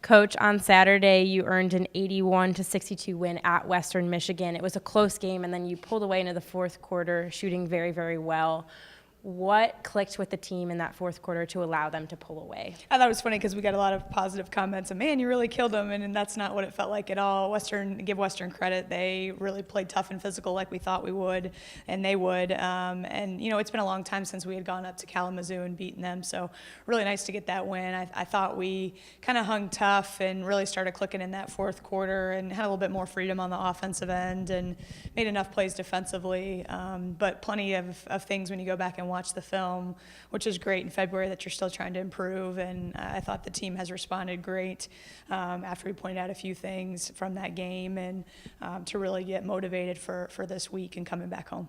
Coach, on Saturday, you earned an 81-62 win at Western Michigan. It was a close game, and then you pulled away into the fourth quarter, shooting very, very well. What clicked with the team in that fourth quarter to allow them to pull away? I thought it was funny because we got a lot of positive comments and, man, you really killed them, and that's not what it felt like at all. Give Western credit. They really played tough and physical like we thought we would, and they would. It's been a long time since we had gone up to Kalamazoo and beaten them, so really nice to get that win. I thought we kind of hung tough and really started clicking in that fourth quarter and had a little bit more freedom on the offensive end and made enough plays defensively, but plenty of things when you go back and watch the film, which is great in February, that you're still trying to improve. And I thought the team has responded great after we pointed out a few things from that game and to really get motivated for this week and coming back home.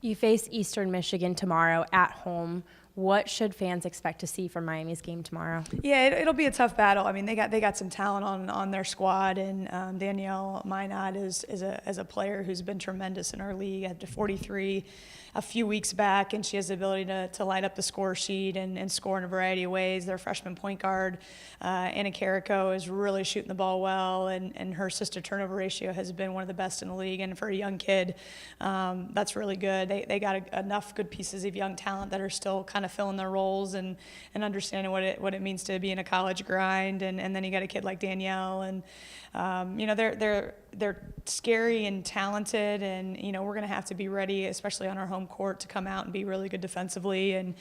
You face Eastern Michigan tomorrow at home. What should fans expect to see from Miami's game tomorrow? Yeah, it'll be a tough battle. I mean, they got some talent on their squad, and Danielle Minot is a player who's been tremendous in our league. At 43 a few weeks back, and she has the ability to light up the score sheet and score in a variety of ways. Their freshman point guard, Anna Carrico, is really shooting the ball well, and her assist-to-turnover ratio has been one of the best in the league. And for a young kid, that's really good. They got enough good pieces of young talent that are still kind of filling their roles and understanding what it means to be in a college grind. And then you got a kid like Danielle, and they're scary and talented, and we're going to have to be ready, especially on our home court, to come out and be really good defensively and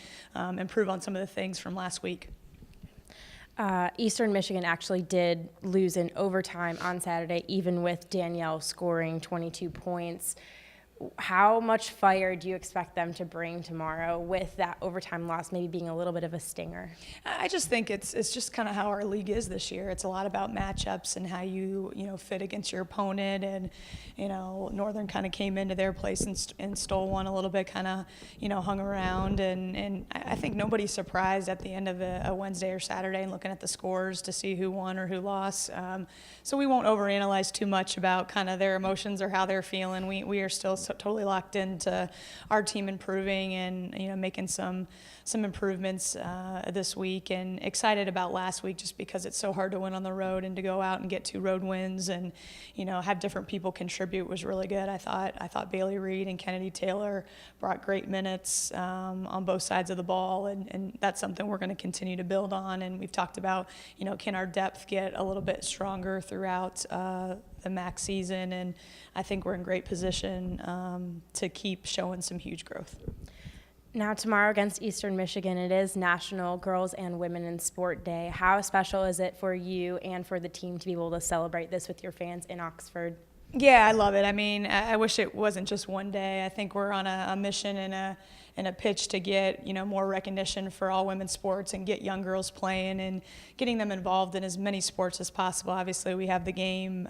improve on some of the things from last week. Eastern Michigan actually did lose in overtime on Saturday, even with Danielle scoring 22 points. How much fire do you expect them to bring tomorrow with that overtime loss maybe being a little bit of a stinger? I just think it's just kind of how our league is this year. It's a lot about matchups and how you fit against your opponent. And Northern kind of came into their place and stole one a little bit, kind of hung around. And I think nobody's surprised at the end of a Wednesday or Saturday and looking at the scores to see who won or who lost. So we won't overanalyze too much about kind of their emotions or how they're feeling. We are still totally locked into our team improving and making some improvements this week, and excited about last week just because it's so hard to win on the road, and to go out and get 2 road wins and have different people contribute was really good. I thought Bailey Reed and Kennedy Taylor brought great minutes on both sides of the ball, and that's something we're going to continue to build on. And we've talked about can our depth get a little bit stronger throughout the MAC season, and I think we're in great position to keep showing some huge growth. Now tomorrow against Eastern Michigan, it is National Girls and Women in Sport Day. How special is it for you and for the team to be able to celebrate this with your fans in Oxford? Yeah, I love it. I mean, I wish it wasn't just one day. I think we're on a mission and a pitch to get more recognition for all women's sports and get young girls playing and getting them involved in as many sports as possible. Obviously, we have the game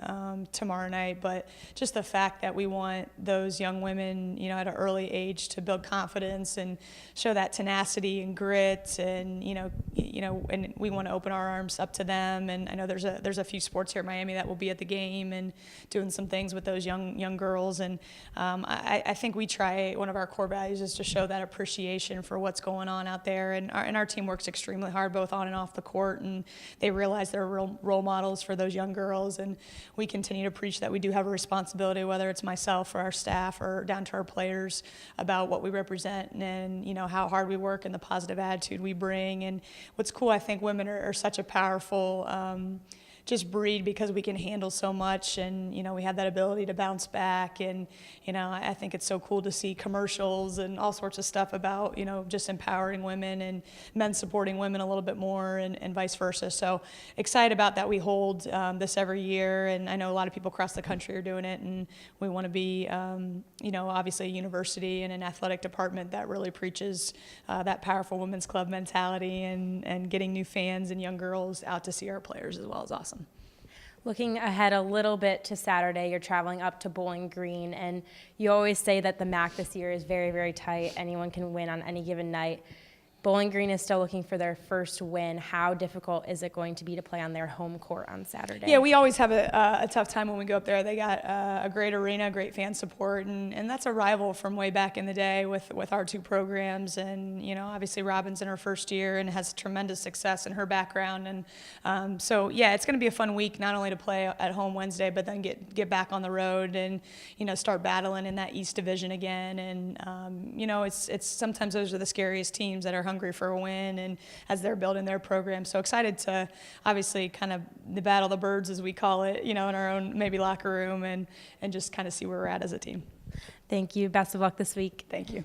tomorrow night, but just the fact that we want those young women, at an early age, to build confidence and show that tenacity and grit, and and we want to open our arms up to them. And I know there's a few sports here in Miami that will be at the game and doing some things with those young girls. And I think we try, one of our core values is to show that appreciation for what's going on out there. And our team works extremely hard, both on and off the court, and they realize they're real role models for those young girls. And we continue to preach that we do have a responsibility, whether it's myself or our staff or down to our players, about what we represent and how hard we work and the positive attitude we bring. And what's cool, I think women are such a powerful just breed, because we can handle so much, and we have that ability to bounce back. And I think it's so cool to see commercials and all sorts of stuff about just empowering women and men supporting women a little bit more, and vice versa. So excited about that. We hold this every year, and I know a lot of people across the country are doing it, and we want to be obviously a university and an athletic department that really preaches that powerful women's club mentality, and getting new fans and young girls out to see our players as well is awesome. Looking ahead a little bit to Saturday, you're traveling up to Bowling Green, and you always say that the MAC this year is very, very tight. Anyone can win on any given night. Bowling Green is still looking for their first win. How difficult is it going to be to play on their home court on Saturday? Yeah, we always have a tough time when we go up there. They got a great arena, great fan support, and that's a rival from way back in the day with our two programs. And, you know, obviously Robin's in her first year and has tremendous success in her background. And so, yeah, it's going to be a fun week, not only to play at home Wednesday, but then get back on the road and, you know, start battling in that East Division again. And, you know, it's sometimes those are the scariest teams that are hungry for a win and as they're building their program. So excited to obviously kind of battle the birds, as we call it, you know, in our own maybe locker room and just kind of see where we're at as a team. Thank you. Best of luck this week. Thank you.